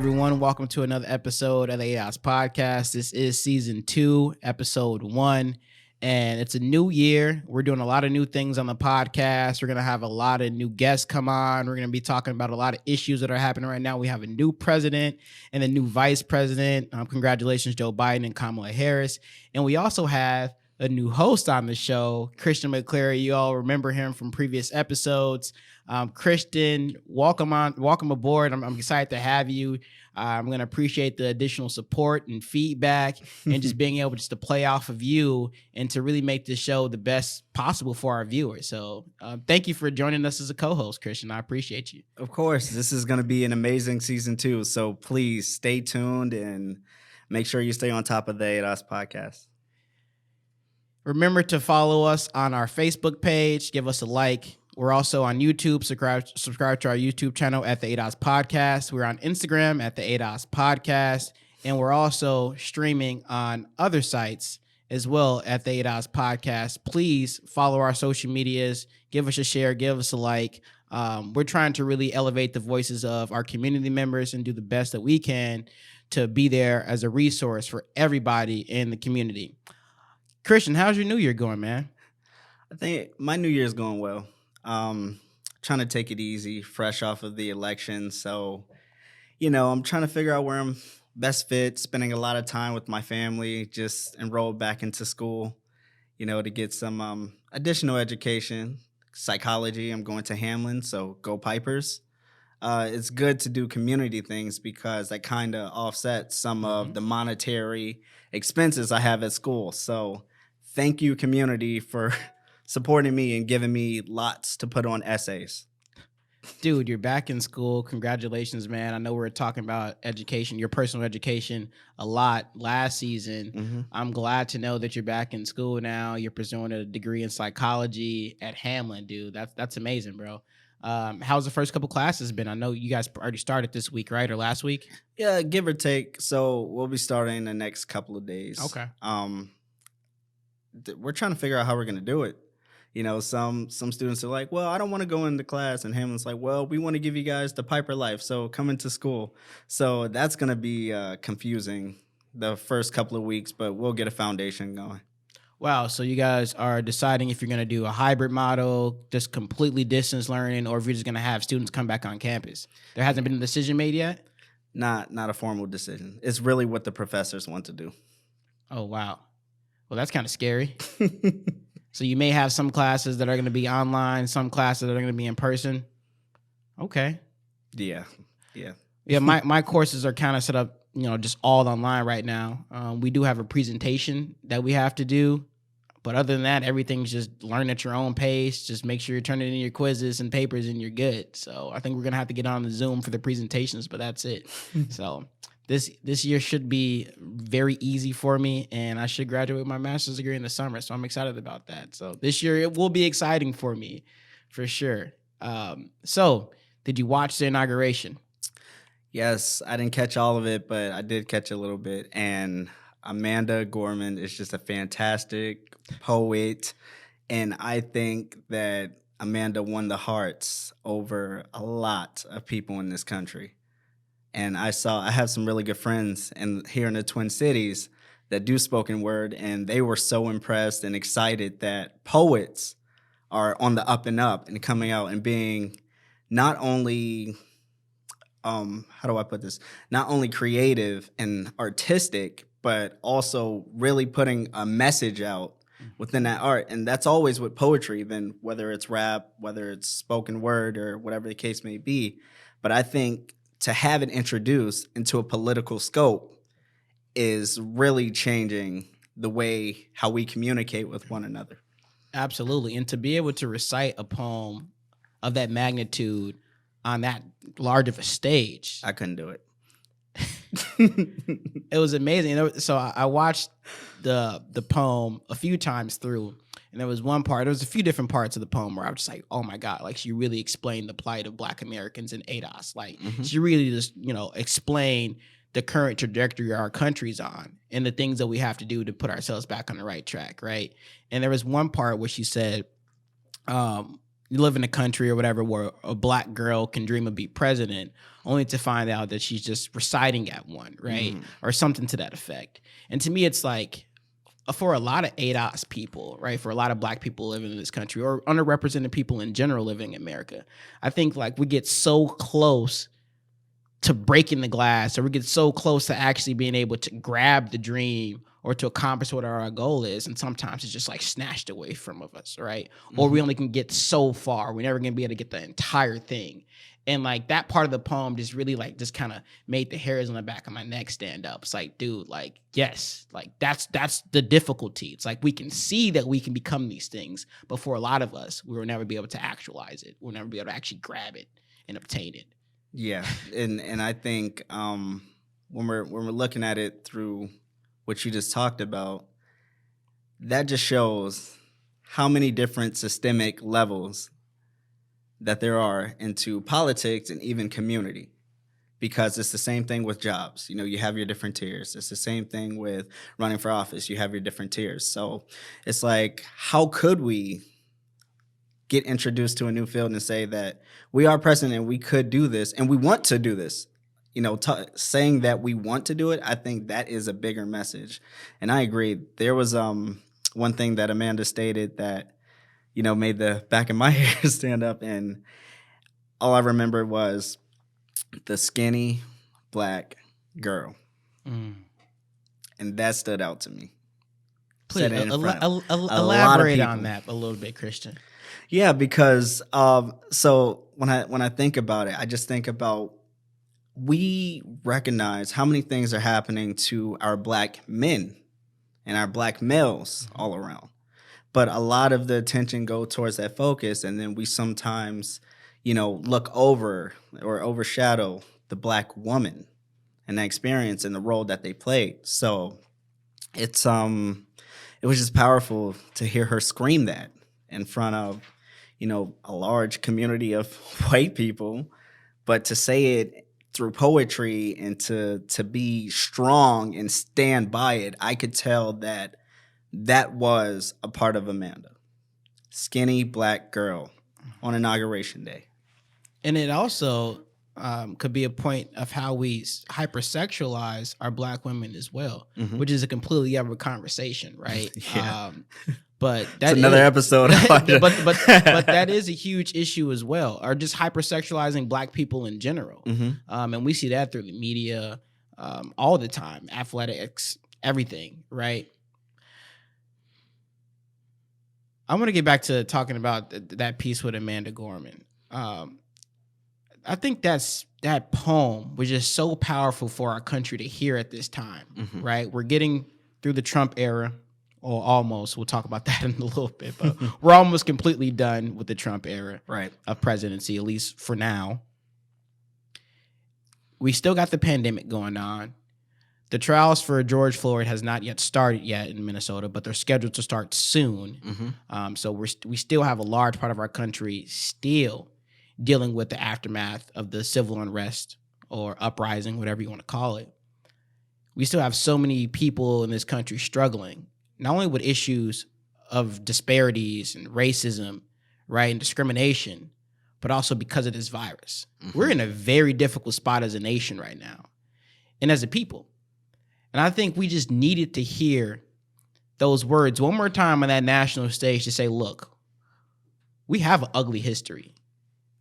everyone. Welcome to another episode of the AOS Podcast. This is season 2, episode 1, and it's a new year. We're doing a lot of new things on the podcast. We're going to have a lot of new guests come on. We're going to be talking about a lot of issues that are happening right now. We have a new president and a new vice president. Congratulations, Joe Biden and Kamala Harris. And we also have a new host on the show, Christian McClary. You all remember him from previous episodes. Christian, welcome aboard. I'm excited to have you. I'm going to appreciate the additional support and feedback and just being able just to play off of you and to really make this show the best possible for our viewers. So thank you for joining us as a co-host, Christian. I appreciate you. Of course, this is going to be an amazing season 2. So please stay tuned and make sure you stay on top of the ADOS podcast. Remember to follow us on our Facebook page. Give us a like. We're also on YouTube. Subscribe to our YouTube channel at the ADOS Podcast. We're on Instagram at the ADOS Podcast. And we're also streaming on other sites as well at the ADOS Podcast. Please follow our social medias. Give us a share. Give us a like. We're trying to really elevate the voices of our community members and do the best that we can to be there as a resource for everybody in the community. Christian, how's your new year going, man? I think my new year's going well. Trying to take it easy, fresh off of the election. So, I'm trying to figure out where I'm best fit, spending a lot of time with my family, just enrolled back into school, to get some additional education. Psychology, I'm going to Hamlin, so go Pipers. It's good to do community things because that kind of offsets some of the monetary expenses I have at school. So thank you, community, for supporting me and giving me lots to put on essays. Dude, you're back in school. Congratulations, man. I know we were talking about education, your personal education a lot last season. Mm-hmm. I'm glad to know that you're back in school now. You're pursuing a degree in psychology at Hamlin, dude. That's amazing, bro. How's the first couple classes been? I know you guys already started this week, right? Or last week? Yeah, give or take. So we'll be starting the next couple of days. Okay. We're trying to figure out how we're going to do it. Some students are like, well, I don't want to go into class. And Hamlin's like, well, we want to give you guys the Piper life. So come into school. So that's going to be confusing the first couple of weeks, but we'll get a foundation going. Wow. So you guys are deciding if you're going to do a hybrid model, just completely distance learning, or if you're just going to have students come back on campus. There hasn't been a decision made yet? Not a formal decision. It's really what the professors want to do. Oh, wow. Well, that's kind of scary. So you may have some classes that are going to be online, some classes that are going to be in person. Okay. Yeah. Yeah, my courses are kind of set up, just all online right now. We do have a presentation that we have to do. But other than that, everything's just learn at your own pace. Just make sure you're turning in your quizzes and papers and you're good. So I think we're going to have to get on the Zoom for the presentations, but that's it. So this year should be very easy for me, and I should graduate with my master's degree in the summer. So I'm excited about that. So this year it will be exciting for me, for sure. So did you watch the inauguration? Yes, I didn't catch all of it, but I did catch a little bit. And Amanda Gorman is just a fantastic poet. And I think that Amanda won the hearts over a lot of people in this country. And I have some really good friends here in the Twin Cities that do spoken word, and they were so impressed and excited that poets are on the up and up and coming out and being not only, how do I put this? Not only creative and artistic, but also really putting a message out within that art. And that's always with poetry, then whether it's rap, whether it's spoken word, or whatever the case may be. But I think to have it introduced into a political scope is really changing the way how we communicate with one another. Absolutely. And to be able to recite a poem of that magnitude on that large of a stage. I couldn't do it. It was amazing. So I watched the poem a few times through, and there was one part, there was a few different parts of the poem where I was just like, oh my God, like she really explained the plight of Black Americans in ADOS. Like she really just, explained the current trajectory our country's on and the things that we have to do to put ourselves back on the right track, right? And there was one part where she said, you live in a country or whatever where a black girl can dream of being president, only to find out that she's just reciting at one, right? Or something to that effect. And to me, it's like, for a lot of ADOS people, right, for a lot of black people living in this country, or underrepresented people in general living in America, I think like we get so close to breaking the glass, or we get so close to actually being able to grab the dream or to accomplish what our goal is, and sometimes it's just like snatched away from us, right? Or we only can get so far. We're never gonna be able to get the entire thing. And like that part of the poem just really like just kind of made the hairs on the back of my neck stand up. It's like, dude, like, yes, like that's the difficulty. It's like we can see that we can become these things, but for a lot of us, we will never be able to actualize it. We'll never be able to actually grab it and obtain it. Yeah, and I think when we're looking at it through what you just talked about, that just shows how many different systemic levels that there are into politics and even community. Because it's the same thing with jobs. You know, you have your different tiers. It's the same thing with running for office. You have your different tiers. So it's like, how could we get introduced to a new field and say that we are president and we could do this and we want to do this? You know, saying that we want to do it, I think that is a bigger message. And I agree. There was one thing that Amanda stated that, you know, made the back of my hair stand up. And all I remember was the skinny black girl. And that stood out to me. Please elaborate on that a little bit, Christian. Yeah, because so when I think about it, I just think about, we recognize how many things are happening to our black men and our black males all around. But a lot of the attention go towards that focus, and then we sometimes, you know, look over or overshadow the black woman and that experience and the role that they played. So it was just powerful to hear her scream that in front of, you know, a large community of white people, but to say it through poetry and to be strong and stand by it, I could tell that was a part of Amanda. Skinny black girl on Inauguration Day. And it also could be a point of how we hypersexualize our black women as well, which is a completely other conversation, right? Yeah. But that's another episode. but that is a huge issue as well, or just hypersexualizing black people in general. And we see that through the media all the time, athletics, everything, right? I want to get back to talking about that piece with Amanda Gorman. I think that poem was just so powerful for our country to hear at this time, right? We're getting through the Trump era, or almost. We'll talk about that in a little bit, but we're almost completely done with the Trump era of presidency, at least for now. We still got the pandemic going on. The trials for George Floyd has not yet started yet in Minnesota, but they're scheduled to start soon. So we still have a large part of our country still dealing with the aftermath of the civil unrest or uprising, whatever you want to call it. We still have so many people in this country struggling, not only with issues of disparities and racism, right, and discrimination, but also because of this virus. We're in a very difficult spot as a nation right now, and as a people. And I think we just needed to hear those words one more time on that national stage to say, look, we have an ugly history.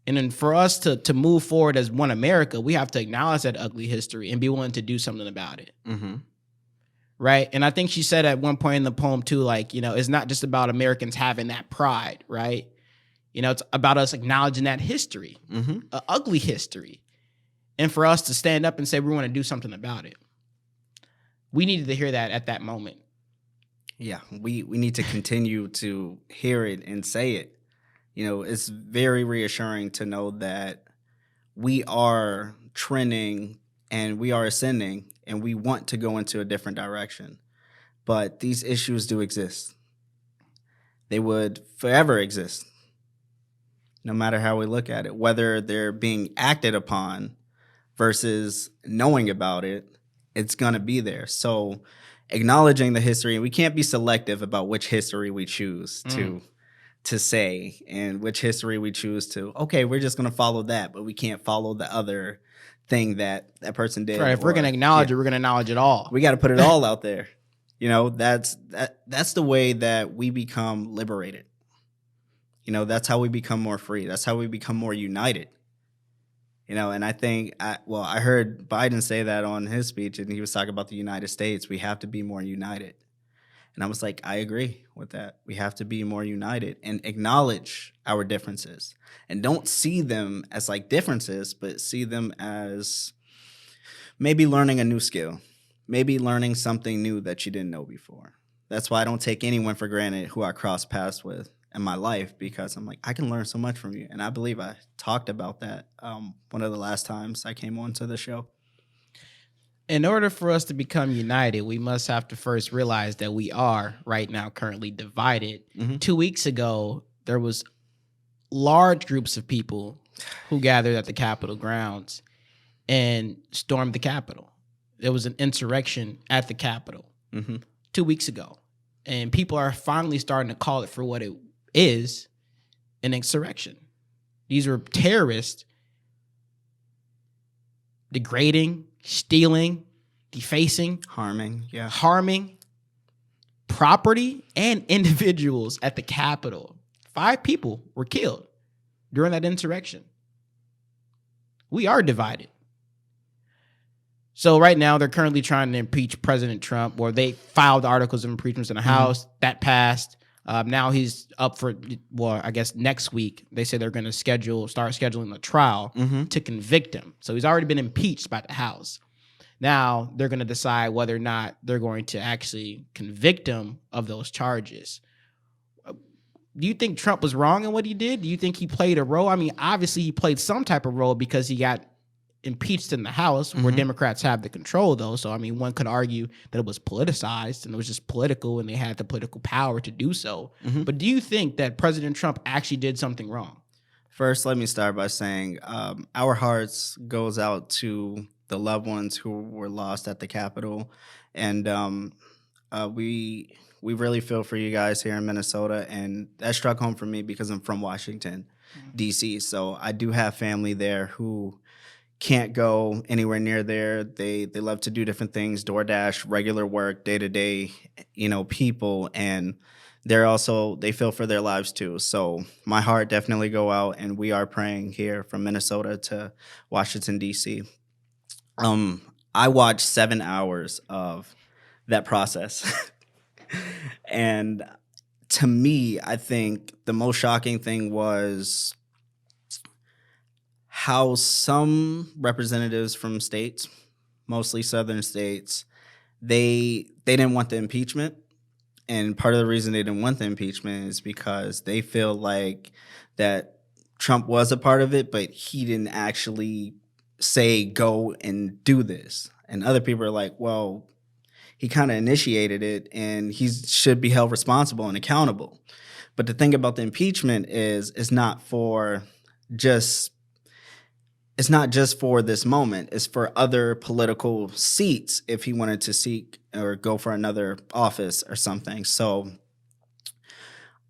And then for us to move forward as one America, we have to acknowledge that ugly history and be willing to do something about it. Right? And I think she said at one point in the poem too, like, you know, it's not just about Americans having that pride, right? You know, it's about us acknowledging that history, an ugly history. And for us to stand up and say we want to do something about it. We needed to hear that at that moment. Yeah, we need to continue to hear it and say it. You know, it's very reassuring to know that we are trending and we are ascending and we want to go into a different direction. But these issues do exist. They would forever exist, no matter how we look at it, whether they're being acted upon versus knowing about it. It's going to be there. So acknowledging the history, and we can't be selective about which history we choose to say and which history we choose to. Okay, we're just going to follow that, but we can't follow the other thing that person did. Right. If we're going to acknowledge it, we're going to acknowledge it all. We got to put it all out there. That's the way that we become liberated. That's how we become more free. That's how we become more united. And I think, I heard Biden say that on his speech, and he was talking about the United States. We have to be more united. And I was like, I agree with that. We have to be more united and acknowledge our differences and don't see them as like differences, but see them as maybe learning a new skill, maybe learning something new that you didn't know before. That's why I don't take anyone for granted who I cross paths with in my life, because I'm like, I can learn so much from you. And I believe I talked about that one of the last times I came onto the show. In order for us to become united, we must have to first realize that we are right now currently divided. 2 weeks ago, there was large groups of people who gathered at the Capitol grounds and stormed the Capitol. There was an insurrection at the Capitol 2 weeks ago. And people are finally starting to call it for what it is, an insurrection. These were terrorists degrading, stealing, defacing, harming property and individuals at the Capitol. 5 people were killed during that insurrection. We are divided. So right now they're currently trying to impeach President Trump, or they filed articles of impeachment in the House. That passed. Now he's up for, I guess next week, they say they're going to start scheduling a trial to convict him. So he's already been impeached by the House. Now they're going to decide whether or not they're going to actually convict him of those charges. Do you think Trump was wrong in what he did? Do you think he played a role? I mean, obviously he played some type of role because he got impeached in the House, where Democrats have the control, though. So, I mean, one could argue that it was politicized and it was just political and they had the political power to do so. But do you think that President Trump actually did something wrong? First, let me start by saying our hearts goes out to the loved ones who were lost at the Capitol. And we really feel for you guys here in Minnesota. And that struck home for me because I'm from Washington, D.C. So I do have family there who can't go anywhere near there. They love to do different things, DoorDash, regular work, day-to-day, people. And they feel for their lives too. So my heart definitely go out, and we are praying here from Minnesota to Washington, D.C. I watched 7 hours of that process. And to me, I think the most shocking thing was how some representatives from states, mostly southern states, they didn't want the impeachment. And part of the reason they didn't want the impeachment is because they feel like that Trump was a part of it, but he didn't actually say, go and do this. And other people are like, well, he kind of initiated it and he should be held responsible and accountable. But the thing about the impeachment is it's not just for this moment. It's for other political seats if he wanted to seek or go for another office or something. So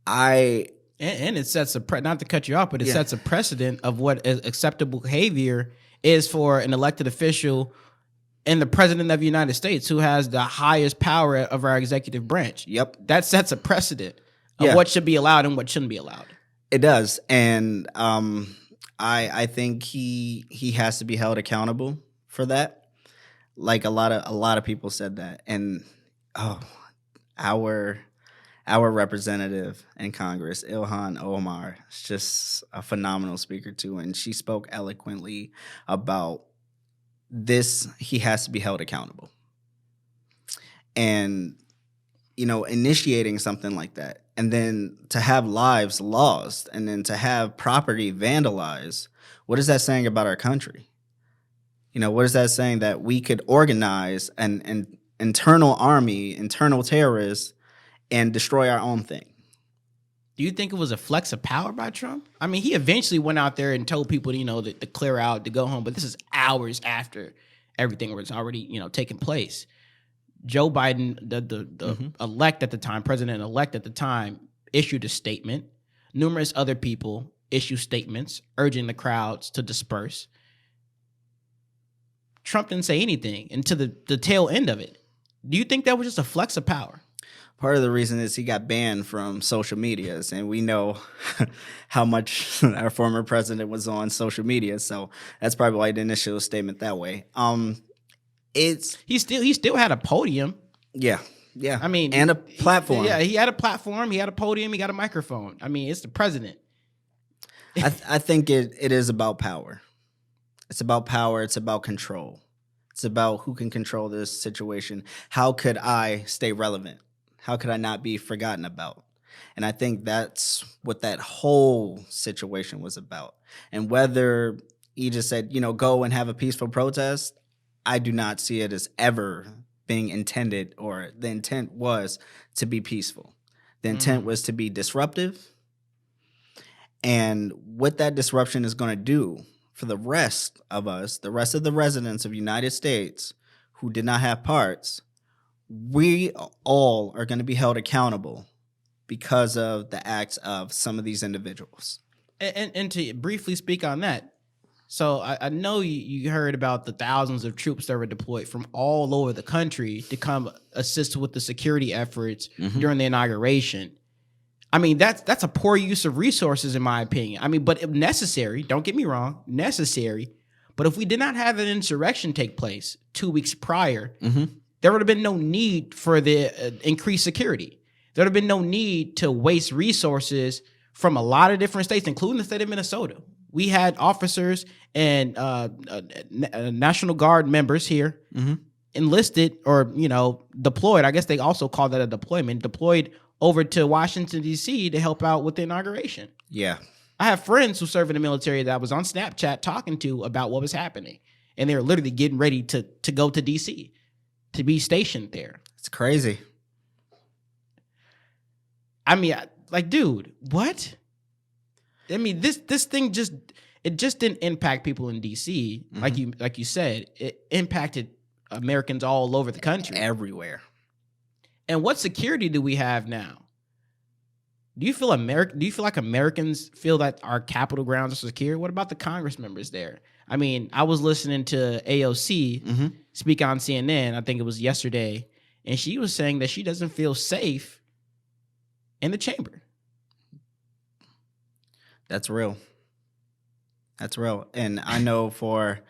and it sets not to cut you off, but it sets a precedent of what acceptable behavior is for an elected official and the president of the United States, who has the highest power of our executive branch. Yep. That sets a precedent of what should be allowed and what shouldn't be allowed. It does. And I think he has to be held accountable for that. Like a lot of people said that. And our representative in Congress, Ilhan Omar, is just a phenomenal speaker too, and she spoke eloquently about this. He has to be held accountable. And initiating something like that, and then to have lives lost, and then to have property vandalized, what is that saying about our country? What is that saying? That we could organize an internal army, internal terrorists, and destroy our own thing. Do you think it was a flex of power by Trump? I mean, he eventually went out there and told people, to clear out, to go home. But this is hours after everything was already, taking place. Joe Biden, the elect at the time, president-elect at the time, issued a statement. numerous other people issue statements urging the crowds to disperse. Trump didn't say anything until the tail end of it. Do you think that was just a flex of power? Part of the reason is he got banned from social medias, and we know how much our former president was on social media. So that's probably why he didn't issue a statement that way. He still had a podium. Yeah. I mean, and a platform. He had a platform. He had a podium. He got a microphone. I mean, it's the president. I think it is about power. It's about power. It's about control. It's about who can control this situation. How could I stay relevant? How could I not be forgotten about? And I think that's what that whole situation was about. And whether he just said, go and have a peaceful protest, I do not see it as ever being intended, or the intent was to be peaceful. The intent was to be disruptive. And what that disruption is going to do for the rest of us, the rest of the residents of the United States who did not have parts, we all are going to be held accountable because of the acts of some of these individuals. And to briefly speak on that, so I know you heard about the thousands of troops that were deployed from all over the country to come assist with the security efforts during the inauguration. I mean, that's a poor use of resources, in my opinion. I mean, but if necessary, don't get me wrong, necessary. But if we did not have an insurrection take place 2 weeks prior, there would have been no need for the increased security. There would have been no need to waste resources from a lot of different states, including the state of Minnesota. We had officers and National Guard members here enlisted or, deployed. I guess they also call that a deployment, deployed over to Washington, D.C. to help out with the inauguration. Yeah. I have friends who serve in the military that I was on Snapchat talking to about what was happening. And they were literally getting ready to go to D.C., to be stationed there. It's crazy. I mean, dude, what? I mean, this thing just didn't impact people in D.C. Like you said. It impacted Americans all over the country. Everywhere. And what security do we have now? Do you feel like Americans feel that our Capitol grounds are secure? What about the Congress members there? I mean, I was listening to AOC speak on CNN, I think it was yesterday, and she was saying that she doesn't feel safe in the chamber. That's real. That's real. And I know for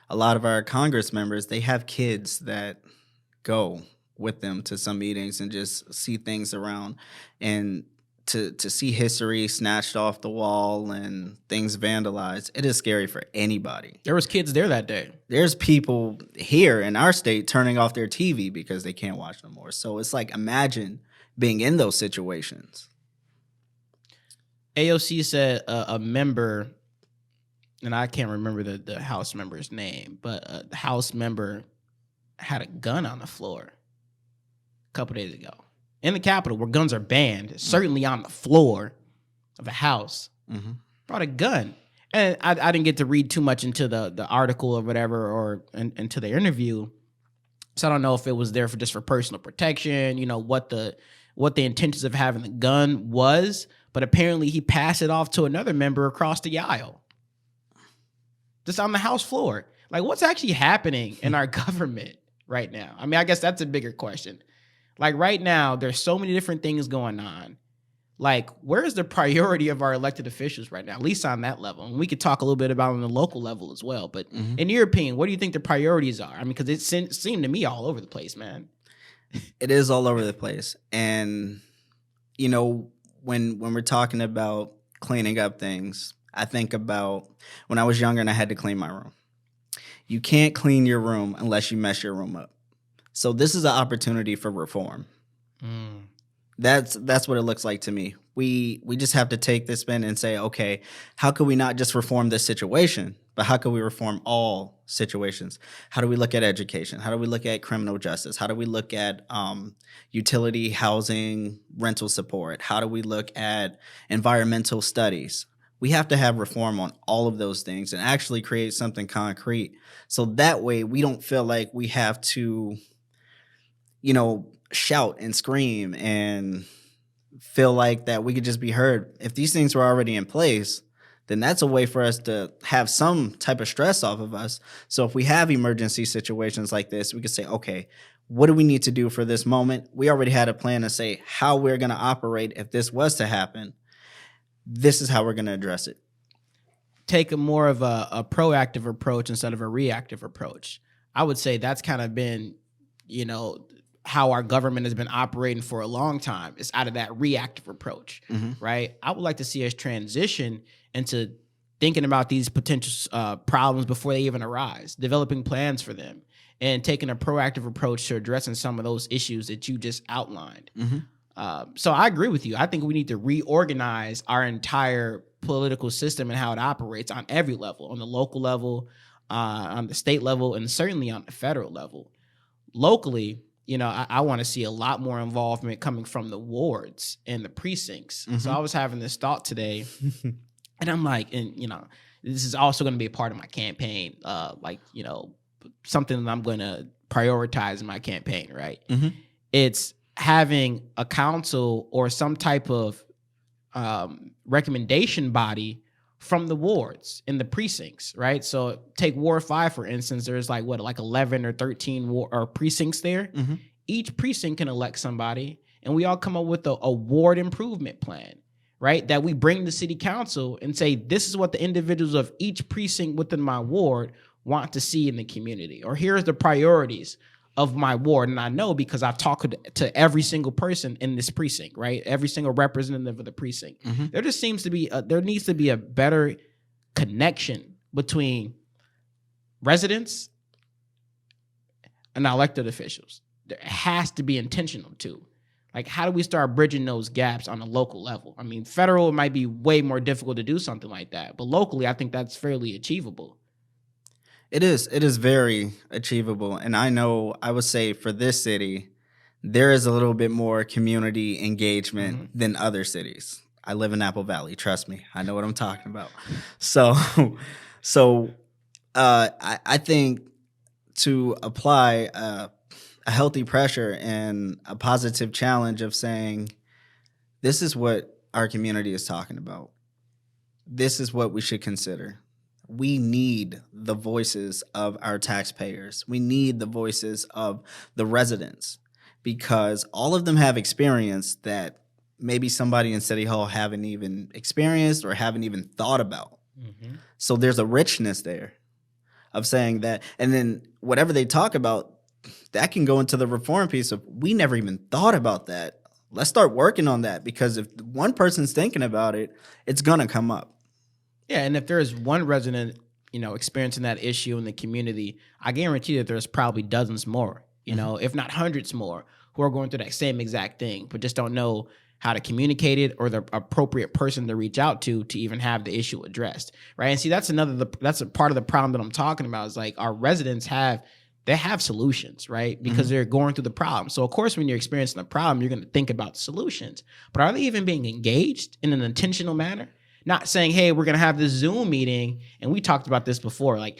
a lot of our Congress members, they have kids that go with them to some meetings and just see things around, and to see history snatched off the wall and things vandalized. It is scary for anybody. There was kids there that day. There's people here in our state turning off their TV because they can't watch no more. So it's like, imagine being in those situations. AOC said a member, and I can't remember the House member's name, but the House member had a gun on the floor a couple days ago in the Capitol, where guns are banned. Certainly on the floor of a House, brought a gun. And I didn't get to read too much into the article or whatever, or into the interview, so I don't know if it was there just for personal protection. What the intentions of having the gun was. But apparently he passed it off to another member across the aisle, just on the House floor. Like, what's actually happening in our government right now? I mean, I guess that's a bigger question. Like, right now, there's so many different things going on. Like, where's the priority of our elected officials right now, at least on that level? And we could talk a little bit about on the local level as well. But in your opinion, what do you think the priorities are? I mean, because it seemed to me all over the place, man. It is all over the place. And, when we're talking about cleaning up things, I think about when I was younger and I had to clean my room. You can't clean your room unless you mess your room up. So this is an opportunity for reform. That's what it looks like to me. We just have to take this spin and say, okay, how can we not just reform this situation, but how can we reform all situations? How do we look at education? How do we look at criminal justice? How do we look at utility, housing, rental support? How do we look at environmental studies? We have to have reform on all of those things and actually create something concrete. So that way we don't feel like we have to, shout and scream and feel like that we could just be heard. If these things were already in place, then that's a way for us to have some type of stress off of us. So if we have emergency situations like this, we could say, okay, what do we need to do for this moment? We already had a plan to say how we're going to operate if this was to happen. This is how we're going to address it. Take a more of a proactive approach instead of a reactive approach. I would say that's kind of been, how our government has been operating for a long time. It's out of that reactive approach, right? I would like to see us transition into thinking about these potential problems before they even arise, developing plans for them, and taking a proactive approach to addressing some of those issues that you just outlined. So I agree with you. I think we need to reorganize our entire political system and how it operates on every level, on the local level, on the state level, and certainly on the federal level. Locally, I want to see a lot more involvement coming from the wards and the precincts. So I was having this thought today, and I'm like, this is also going to be a part of my campaign, something that I'm going to prioritize in my campaign, right? It's having a council or some type of recommendation body from the wards in the precincts, right? So take Ward 5, for instance. There's like 11 or 13 precincts there. Each precinct can elect somebody, and we all come up with a ward improvement plan, right? That we bring to city council and say, this is what the individuals of each precinct within my ward want to see in the community, or here's the priorities of my ward. And I know because I've talked to every single person in this precinct, right? Every single representative of the precinct. There just seems to be there needs to be a better connection between residents and elected officials. There has to be intentional too. Like, how do we start bridging those gaps on a local level? I mean, federal, it might be way more difficult to do something like that, but locally, I think that's fairly achievable. It is very achievable. And I would say for this city, there is a little bit more community engagement than other cities. I live in Apple Valley. Trust me. I know what I'm talking about. So I think to apply a healthy pressure and a positive challenge of saying, this is what our community is talking about. This is what we should consider. We need the voices of our taxpayers. We need the voices of the residents, because all of them have experience that maybe somebody in City Hall haven't even experienced or haven't even thought about. So there's a richness there of saying that. And then whatever they talk about, that can go into the reform piece of, we never even thought about that. Let's start working on that, because if one person's thinking about it, it's going to come up. Yeah, and if there is one resident, experiencing that issue in the community, I guarantee that there's probably dozens more, if not hundreds more, who are going through that same exact thing, but just don't know how to communicate it or the appropriate person to reach out to even have the issue addressed, right? And see, that's a part of the problem that I'm talking about, is like our residents have solutions, right? Because they're going through the problem. So of course, when you're experiencing a problem, you're going to think about solutions, but are they even being engaged in an intentional manner? Not saying, hey, we're going to have this Zoom meeting. And we talked about this before. Like,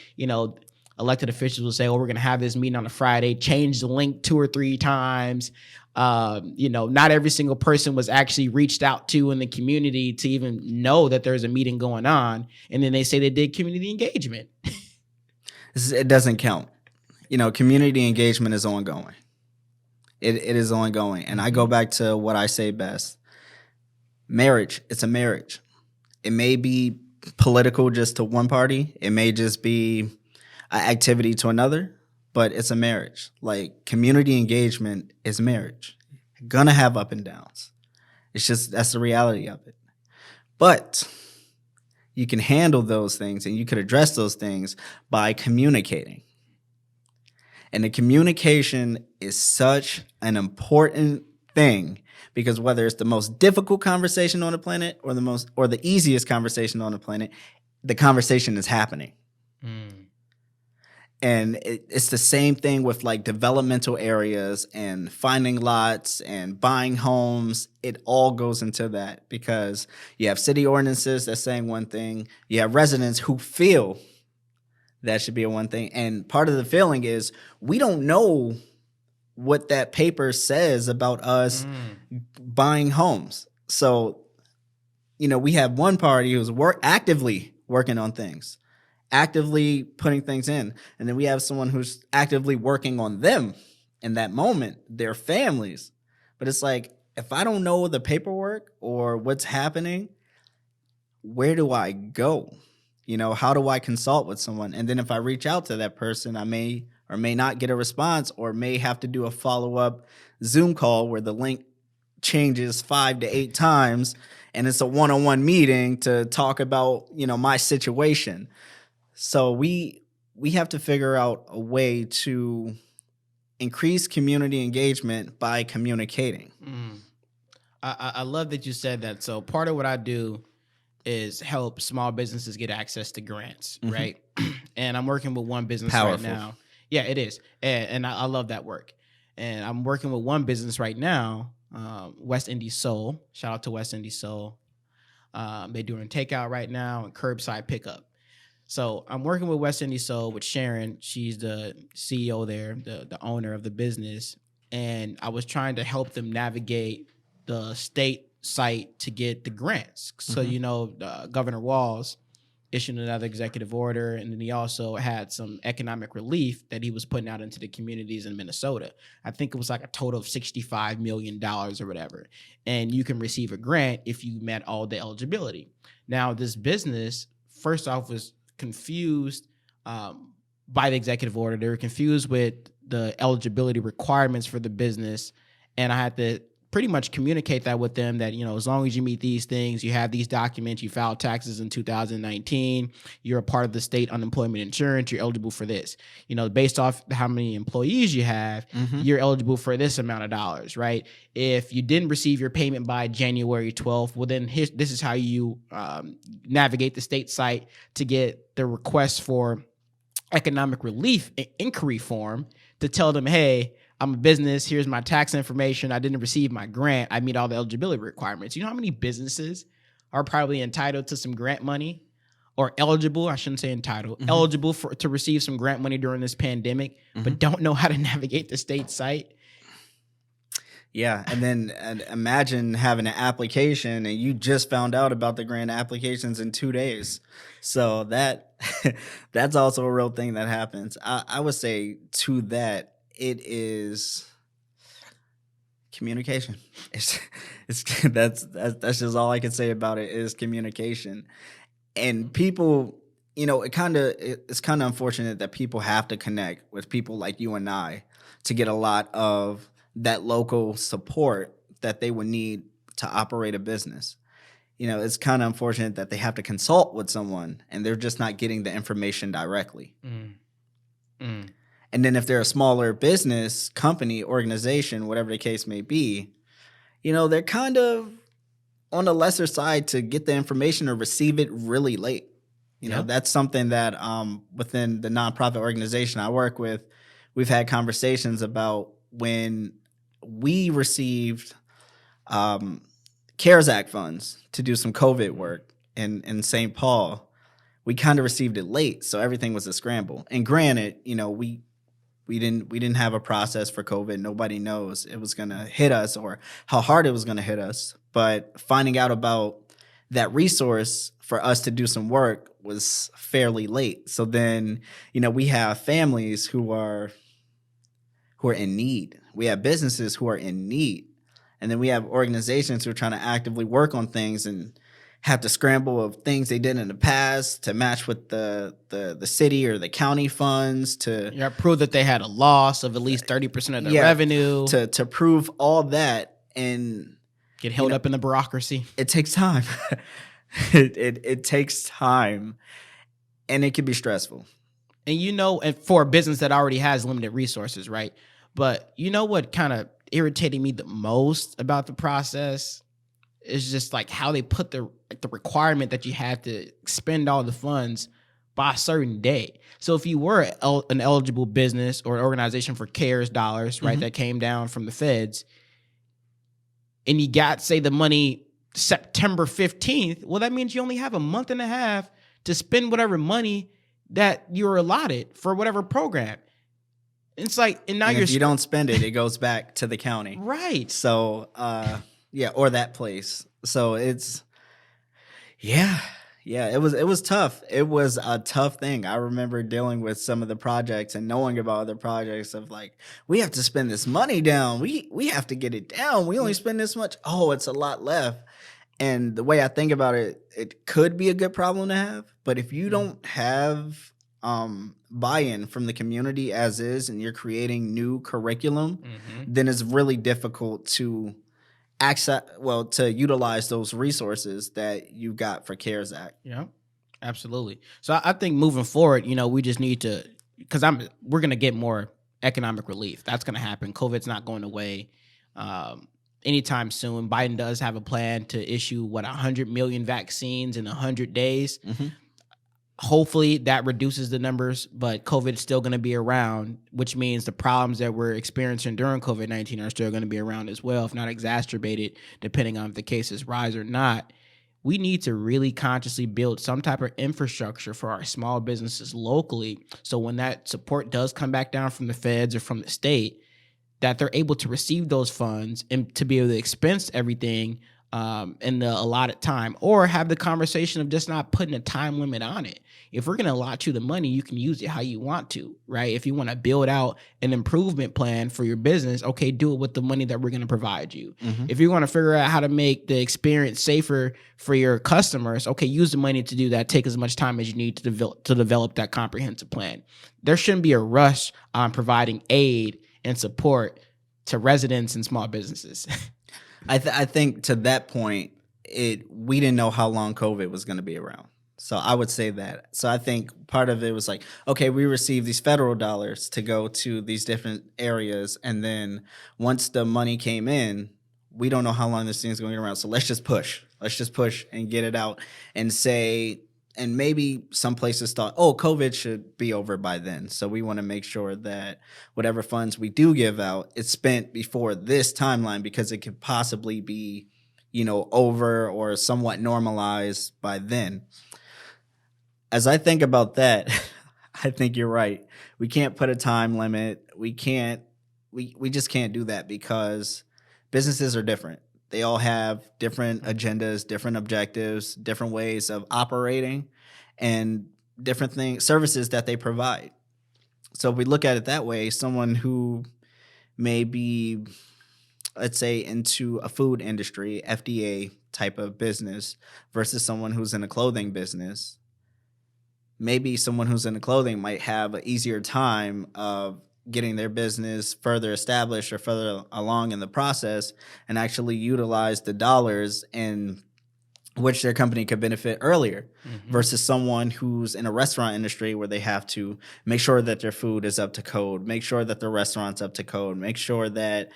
elected officials will say, oh, we're going to have this meeting on a Friday, change the link 2 or 3 times. Not every single person was actually reached out to in the community to even know that there's a meeting going on. And then they say they did community engagement. It doesn't count. Community engagement is ongoing. It is ongoing. And I go back to what I say best. Marriage, it's a marriage. It may be political just to one party. It may just be an activity to another, but it's a marriage. Like, community engagement is marriage. Gonna have up and downs. That's the reality of it. But you can handle those things and you can address those things by communicating. And the communication is such an important thing, because whether it's the most difficult conversation on the planet or the easiest conversation on the planet, the conversation is happening. And it's the same thing with like developmental areas and finding lots and buying homes. It all goes into that, because you have city ordinances that's saying one thing. You have residents who feel that should be a one thing. And part of the feeling is we don't know what that paper says about us buying homes. So, we have one party who's actively working on things, actively putting things in. And then we have someone who's actively working on them in that moment, their families. But it's like, if I don't know the paperwork or what's happening, where do I go? How do I consult with someone? And then if I reach out to that person, I may or may not get a response, or may have to do a follow-up Zoom call where the link changes 5 to 8 times, and it's a one-on-one meeting to talk about, my situation. So we have to figure out a way to increase community engagement by communicating. I love that you said that. So part of what I do is help small businesses get access to grants, right? And I'm working with one business right now. Yeah, it is. And I love that work. And I'm working with one business right now, West Indies Soul. Shout out to West Indies Soul. They're doing takeout right now and curbside pickup. So I'm working with West Indies Soul with Sharon. She's the CEO there, the owner of the business. And I was trying to help them navigate the state site to get the grants. So, Governor Walz issued another executive order, and then he also had some economic relief that he was putting out into the communities in Minnesota. I think it was like a total of $65 million or whatever. And you can receive a grant if you met all the eligibility. Now, this business, first off, was confused by the executive order. They were confused with the eligibility requirements for the business. And I had to pretty much communicate that with them that, as long as you meet these things, you have these documents, you filed taxes in 2019, you're a part of the state unemployment insurance, you're eligible for this. Based off how many employees you have, you're eligible for this amount of dollars, right? If you didn't receive your payment by January 12th, well, then this is how you navigate the state site to get the request for economic relief inquiry form to tell them, hey, I'm a business. Here's my tax information. I didn't receive my grant. I meet all the eligibility requirements. You know how many businesses are probably entitled to some grant money, or eligible? I shouldn't say entitled. Eligible to receive some grant money during this pandemic, but don't know how to navigate the state site. Yeah, and then imagine having an application and you just found out about the grant applications in 2 days. So that's also a real thing that happens. I would say to that, it is communication. That's just all I can say about it is communication. And people, it's kind of unfortunate that people have to connect with people like you and I to get a lot of that local support that they would need to operate a business. It's kind of unfortunate that they have to consult with someone and they're just not getting the information directly. And then if they're a smaller business, company, organization, whatever the case may be, they're kind of on the lesser side to get the information or receive it really late. That's something that within the nonprofit organization I work with, we've had conversations about when we received CARES Act funds to do some COVID work in St. Paul. We kind of received it late, so everything was a scramble. And granted, we didn't have a process for COVID. Nobody knows it was going to hit us or how hard it was going to hit us. But finding out about that resource for us to do some work was fairly late. So then, we have families who are in need. We have businesses who are in need. And then we have organizations who are trying to actively work on things and have to scramble of things they did in the past to match with the city or the county funds to prove that they had a loss of at least 30% of their revenue. To prove all that and get held up in the bureaucracy. It takes time. It takes time, and it can be stressful. And and for a business that already has limited resources, right? But what kind of irritated me the most about the process is just like how they put the requirement that you had to spend all the funds by a certain day. So if you were an eligible business or an organization for CARES dollars, right, that came down from the feds, and you got, say, the money September 15th, well, that means you only have a month and a half to spend whatever money that you're allotted for whatever program. It's like, and now And you're if you don't spend it, it goes back to the county. right. So, yeah, or that place. So it's, yeah, yeah, it was tough. It was a tough thing. I remember dealing with some of the projects and knowing about other projects of like, we have to spend this money down. We have to get it down. We only spend this much. Oh, it's a lot left. And the way I think about it, it could be a good problem to have. But if you don't have buy-in from the community as is, and you're creating new curriculum, then it's really difficult to to utilize those resources that you got for CARES Act. Yeah, absolutely. So I think moving forward, we just need to, because we're gonna get more economic relief. That's gonna happen. COVID's not going away anytime soon. Biden does have a plan to issue 100 million vaccines in 100 days. Hopefully that reduces the numbers, but COVID is still going to be around, which means the problems that we're experiencing during COVID-19 are still going to be around as well, if not exacerbated, depending on if the cases rise or not. We need to really consciously build some type of infrastructure for our small businesses locally, so when that support does come back down from the feds or from the state, that they're able to receive those funds and to be able to expense everything in the allotted time, or have the conversation of just not putting a time limit on it. If we're going to allot you the money, you can use it how you want to, right? If you want to build out an improvement plan for your business, okay, do it with the money that we're going to provide you. If you want to figure out how to make the experience safer for your customers, okay, use the money to do that. Take as much time as you need to develop that comprehensive plan. There shouldn't be a rush on providing aid and support to residents and small businesses. I think to that point, we didn't know how long COVID was going to be around. So I would say that. So I think part of it was like, okay, we received these federal dollars to go to these different areas. And then once the money came in, we don't know how long this thing's going to be around. So let's just push. Let's just push and get it out and say, and maybe some places thought, oh, COVID should be over by then. So we want to make sure that whatever funds we do give out, it's spent before this timeline, because it could possibly be, over or somewhat normalized by then. As I think about that, I think you're right. We can't put a time limit. We just can't do that, because businesses are different. They all have different agendas, different objectives, different ways of operating, and different services that they provide. So if we look at it that way, someone who may be, let's say, into a food industry, FDA type of business, versus someone who's in a clothing business, maybe someone who's in the clothing might have an easier time of getting their business further established or further along in the process, and actually utilize the dollars in which their company could benefit earlier, versus someone who's in a restaurant industry where they have to make sure that their food is up to code, make sure that the restaurant's up to code, make sure that,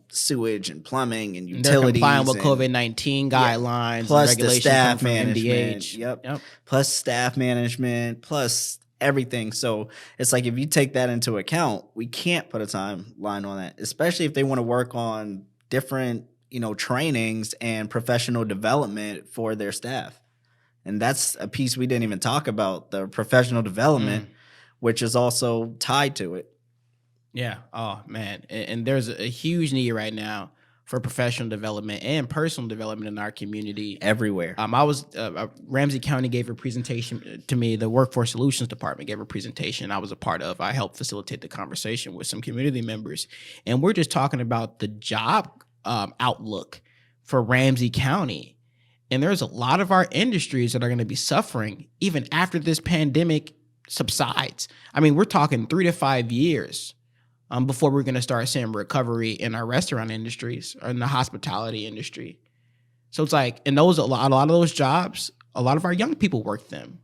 sewage and plumbing and utilities. They're complying with COVID-19 guidelines, plus and the regulations staff from management. MDH. Yep. Plus staff management, plus everything. So it's like, if you take that into account, we can't put a timeline on that, especially if they want to work on different, trainings and professional development for their staff. And that's a piece we didn't even talk about, the professional development, which is also tied to it. Yeah. Oh, man. And there's a huge need right now for professional development and personal development in our community. Everywhere. Ramsey County gave a presentation to me. The Workforce Solutions Department gave a presentation I was a part of. I helped facilitate the conversation with some community members. And we're just talking about the job outlook for Ramsey County. And there's a lot of our industries that are going to be suffering even after this pandemic subsides. I mean, we're talking 3 to 5 years before we're going to start seeing recovery in our restaurant industries or in the hospitality industry. So it's like, and a lot of those jobs, a lot of our young people work them.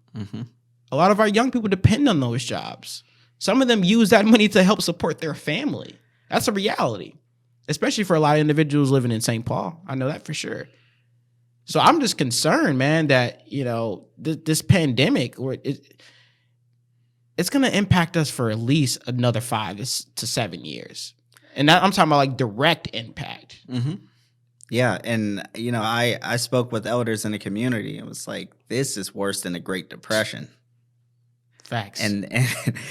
A lot of our young people depend on those jobs. Some of them use that money to help support their family. That's a reality, especially for a lot of individuals living in St. Paul. I know that for sure. So I'm just concerned, man, that, this pandemic, it's going to impact us for at least another 5 to 7 years. And I'm talking about like direct impact. Yeah. And, I spoke with elders in the community. It was like, this is worse than the Great Depression. Facts. And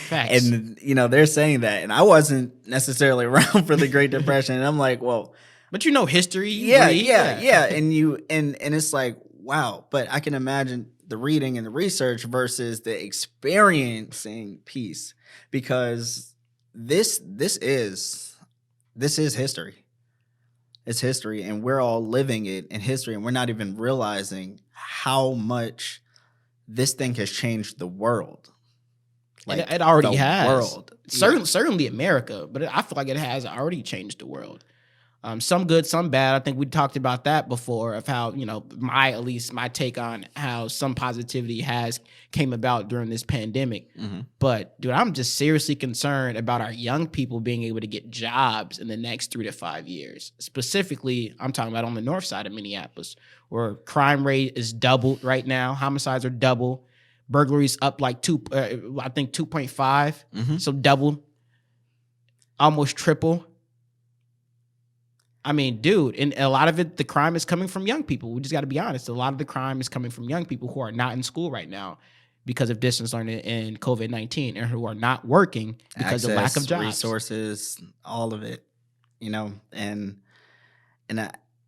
Facts. and you know, they're saying that, and I wasn't necessarily around for the Great Depression, and I'm like, well, But you know history. You yeah, read, yeah, and it's like, wow. But I can imagine the reading and the research versus the experiencing piece, because this is history. It's history, and we're all living it in history, and we're not even realizing how much this thing has changed the world. Like, it already the has. World. Certainly America, but I feel like it has already changed the world. Some good, some bad. I think we talked about that before, of how, you know, at least my take on how some positivity has came about during this pandemic. Mm-hmm. But dude, I'm just seriously concerned about our young people being able to get jobs in the next 3 to 5 years. Specifically, I'm talking about on the north side of Minneapolis, where crime rate is doubled right now. Homicides are double. Burglaries up like 2.5. Mm-hmm. So double, almost triple. I mean, dude, and a lot of it, the crime is coming from young people. We just got to be honest. A lot of the crime is coming from young people who are not in school right now because of distance learning and COVID-19, and who are not working because of lack of jobs. Resources, all of it, you know, and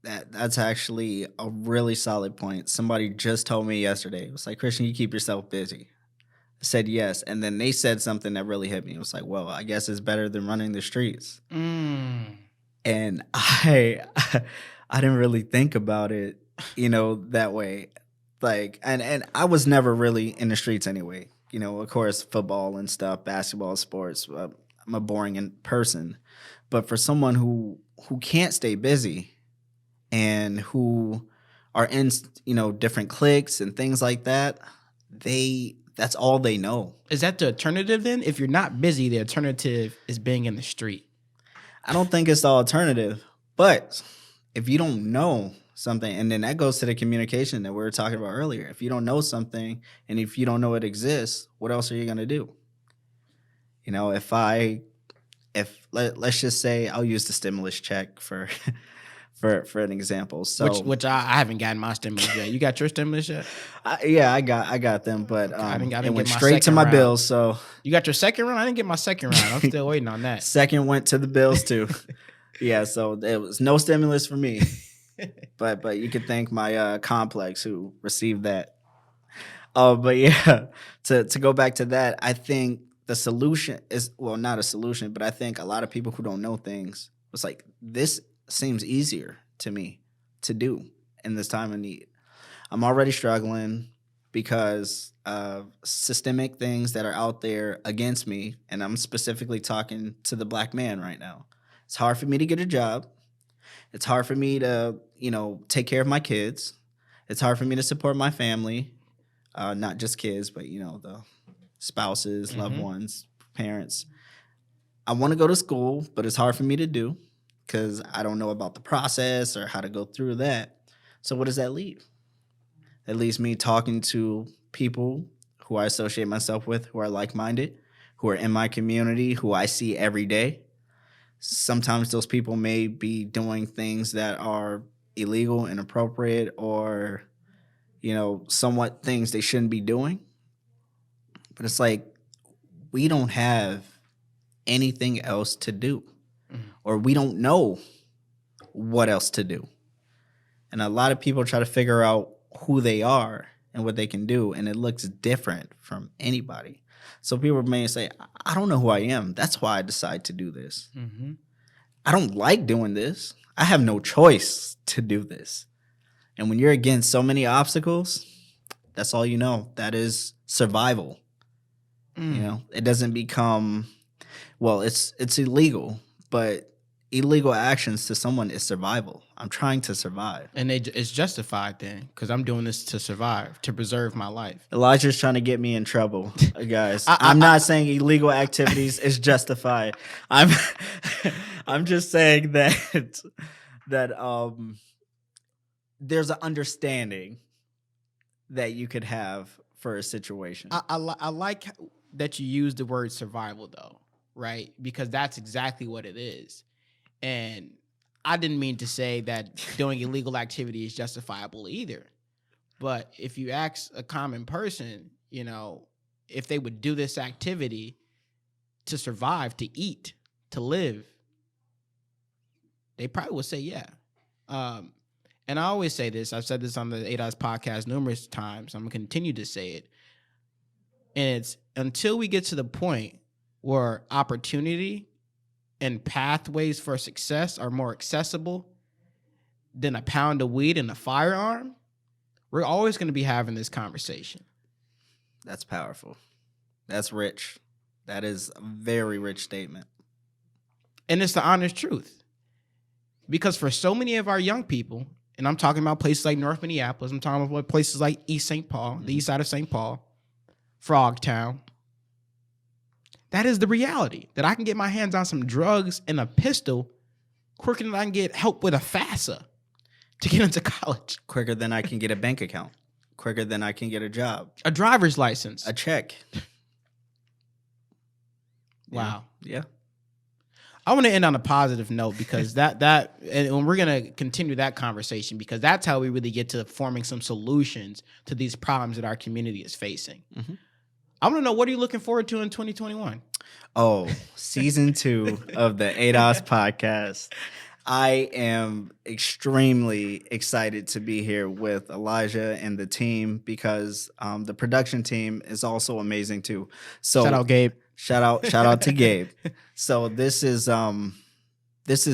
that's actually a really solid point. Somebody just told me yesterday, it was like, Christian, you keep yourself busy. I said yes, and then they said something that really hit me. It was like, well, I guess it's better than running the streets. And I didn't really think about it, you know, that way. Like, and I was never really in the streets anyway. You know, of course, football and stuff, basketball, sports. I'm a boring person. But for someone who can't stay busy and who are in, you know, different cliques and things like that, that's all they know. Is that the alternative then? If you're not busy, the alternative is being in the street. I don't think it's the alternative, but if you don't know something, and then that goes to the communication that we were talking about earlier. If you don't know something, and if you don't know it exists, what else are you going to do? You know, let's just say, I'll use the stimulus check for an example. So which I haven't gotten my stimulus yet. You got your stimulus yet? Yeah, I got them, but I didn't it went get my straight to second my round. bills. So You got your second round? I didn't get my second round. I'm still waiting on that. Second went to the bills too. Yeah, so there was no stimulus for me. But you could thank my complex who received that. But yeah, to go back to that, I think the solution is, well, not a solution, but I think a lot of people who don't know things was like, this seems easier to me to do in this time of need. I'm already struggling because of systemic things that are out there against me, and I'm specifically talking to the black man right now. It's hard for me to get a job. It's hard for me to, you know, take care of my kids. It's hard for me to support my family, not just kids, but, you know, the spouses, loved ones, parents. I want to go to school, but it's hard for me to do because I don't know about the process or how to go through that. So what does that leave? It leaves me talking to people who I associate myself with, who are like-minded, who are in my community, who I see every day. Sometimes those people may be doing things that are illegal, inappropriate, or, you know, somewhat things they shouldn't be doing. But it's like, we don't have anything else to do, or we don't know what else to do. And a lot of people try to figure out who they are and what they can do, and it looks different from anybody. So people may say, I don't know who I am. That's why I decide to do this. I don't like doing this. I have no choice to do this. And when you're against so many obstacles, that's all you know. That is survival. You know, it doesn't become, well, it's illegal, but illegal actions to someone is survival. I'm trying to survive. And it's justified then, because I'm doing this to survive, to preserve my life. Elijah's trying to get me in trouble, guys. I'm not saying illegal activities is justified. I'm just saying that there's an understanding that you could have for a situation. I like that you use the word survival, though, right? Because that's exactly what it is. And I didn't mean to say that doing illegal activity is justifiable either. But if you ask a common person, you know, if they would do this activity to survive, to eat, to live, they probably would say yeah. And I always say this. I've said this on the ADOS podcast numerous times. I'm going to continue to say it. And it's until we get to the point where opportunity and pathways for success are more accessible than a pound of weed and a firearm, we're always going to be having this conversation. That's powerful. That's rich. That is a very rich statement. And it's the honest truth. Because for so many of our young people, and I'm talking about places like North Minneapolis, I'm talking about places like East St. Paul, the east side of St. Paul, Frogtown, that is the reality, that I can get my hands on some drugs and a pistol quicker than I can get help with a FAFSA to get into college. Quicker than I can get a bank account. Quicker than I can get a job. A driver's license. A check. Wow. Yeah. I want to end on a positive note because and we're going to continue that conversation because that's how we really get to forming some solutions to these problems that our community is facing. Mm-hmm. I want to know, what are you looking forward to in 2021? Oh, season 2 of the ADOS podcast. I am extremely excited to be here with Elijah and the team because the production team is also amazing too. So shout out Gabe. Shout out to Gabe. So this is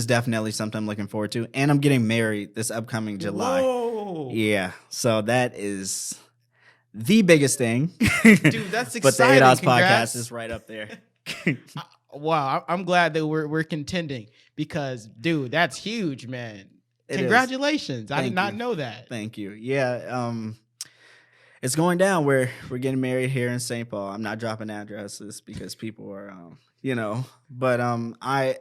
definitely something I'm looking forward to. And I'm getting married this upcoming July. Whoa. Yeah. So that is the biggest thing. Dude, that's exciting. But the ADOS Congrats. podcast is right up there. Wow, I'm glad that we're contending because, dude, that's huge, man. Congratulations. I did not know that. Thank you. Yeah. It's going down. We're getting married here in St. Paul. I'm not dropping addresses because people are, but I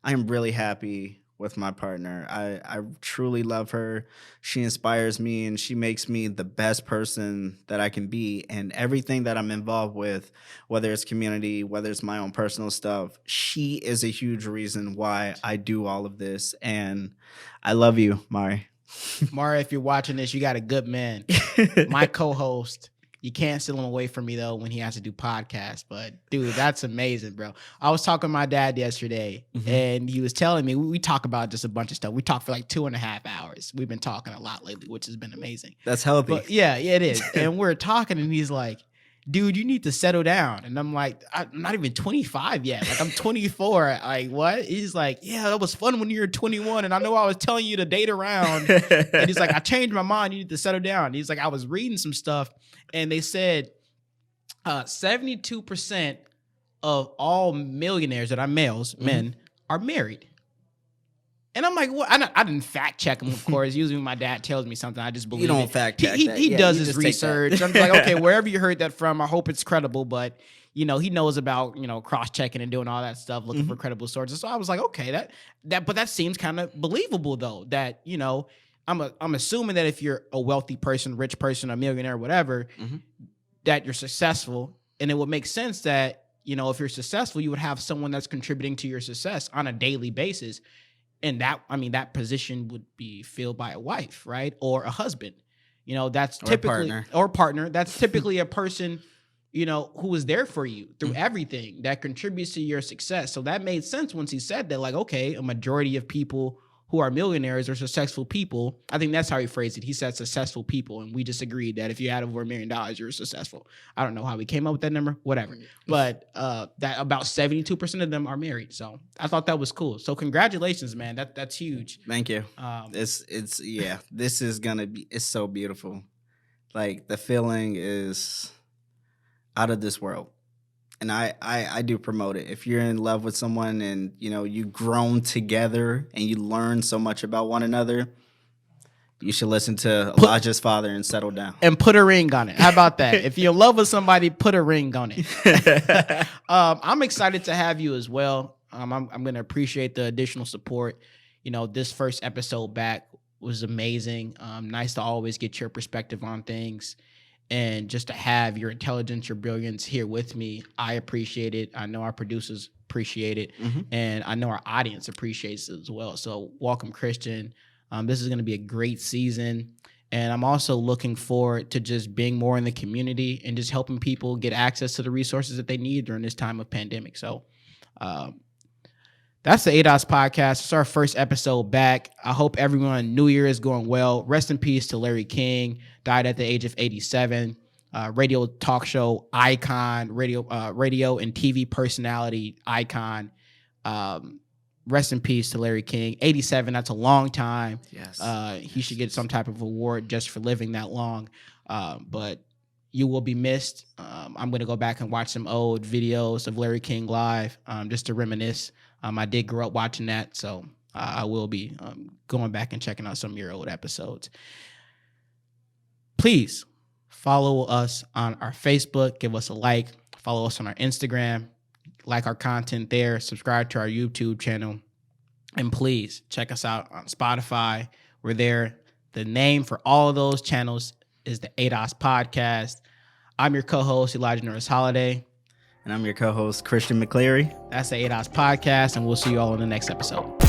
am really happy with my partner. I truly love her. She inspires me and she makes me the best person that I can be. And everything that I'm involved with, whether it's community, whether it's my own personal stuff, she is a huge reason why I do all of this. And I love you, Mari. Mara, if you're watching this, you got a good man. My co-host. You can't steal him away from me, though, when he has to do podcasts. But, dude, that's amazing, bro. I was talking to my dad yesterday, and he was telling me, we talk about just a bunch of stuff. We talked for like 2.5 hours. We've been talking a lot lately, which has been amazing. That's healthy. But, yeah, it is. And we're talking, and he's like, dude, you need to settle down. And I'm like, I'm not even 25 yet. Like, I'm 24. Like, what? He's like, yeah, that was fun when you were 21. And I know I was telling you to date around. And he's like, I changed my mind. You need to settle down. And he's like, I was reading some stuff, and they said 72% of all millionaires that are males, men, are married. And I'm like, what? I didn't fact check him, of course. Usually when my dad tells me something, I just believe you don't it. fact check that. He does his research. I'm like, okay, wherever you heard that from, I hope it's credible. But, he knows about, cross-checking and doing all that stuff, looking for credible sources. So I was like, okay, but that seems kind of believable, though, that, I'm assuming that if you're a wealthy person, rich person, a millionaire, whatever, that you're successful. And it would make sense that, if you're successful, you would have someone that's contributing to your success on a daily basis. And that position would be filled by a wife, right? Or a husband. That's typically or partner. That's typically a person, who is there for you through everything that contributes to your success. So that made sense once he said that, like, okay, a majority of people who are millionaires are successful people. I think that's how he phrased it. He said successful people. And we just agreed that if you had over $1 million, you're successful. I don't know how we came up with that number, whatever. But that about 72% of them are married. So I thought that was cool. So congratulations, man. That's huge. Thank you. This is gonna be, it's so beautiful. Like, the feeling is out of this world. And I do promote it. If you're in love with someone and, you've grown together and you learn so much about one another, you should listen to Elijah's father and settle down. And put a ring on it. How about that? If you're in love with somebody, put a ring on it. I'm excited to have you as well. I'm going to appreciate the additional support. This first episode back was amazing. Nice to always get your perspective on things. And just to have your intelligence, your brilliance here with me, I appreciate it. I know our producers appreciate it. And I know our audience appreciates it as well. So welcome, Christian. This is going to be a great season. And I'm also looking forward to just being more in the community and just helping people get access to the resources that they need during this time of pandemic. So that's the ADOS podcast. It's our first episode back. I hope everyone New Year is going well. Rest in peace to Larry King, died at the age of 87. Radio talk show icon, radio and TV personality icon. Rest in peace to Larry King. 87, that's a long time. Yes. He should get some type of award just for living that long. But you will be missed. I'm going to go back and watch some old videos of Larry King live just to reminisce. I did grow up watching that, so I will be going back and checking out some of your old episodes. Please follow us on our Facebook. Give us a like. Follow us on our Instagram. Like our content there. Subscribe to our YouTube channel. And please check us out on Spotify. We're there. The name for all of those channels is the ADOS Podcast. I'm your co-host, Elijah Norris Holiday. And I'm your co-host, Christian McCleary. That's the ADOS Podcast, and we'll see you all in the next episode.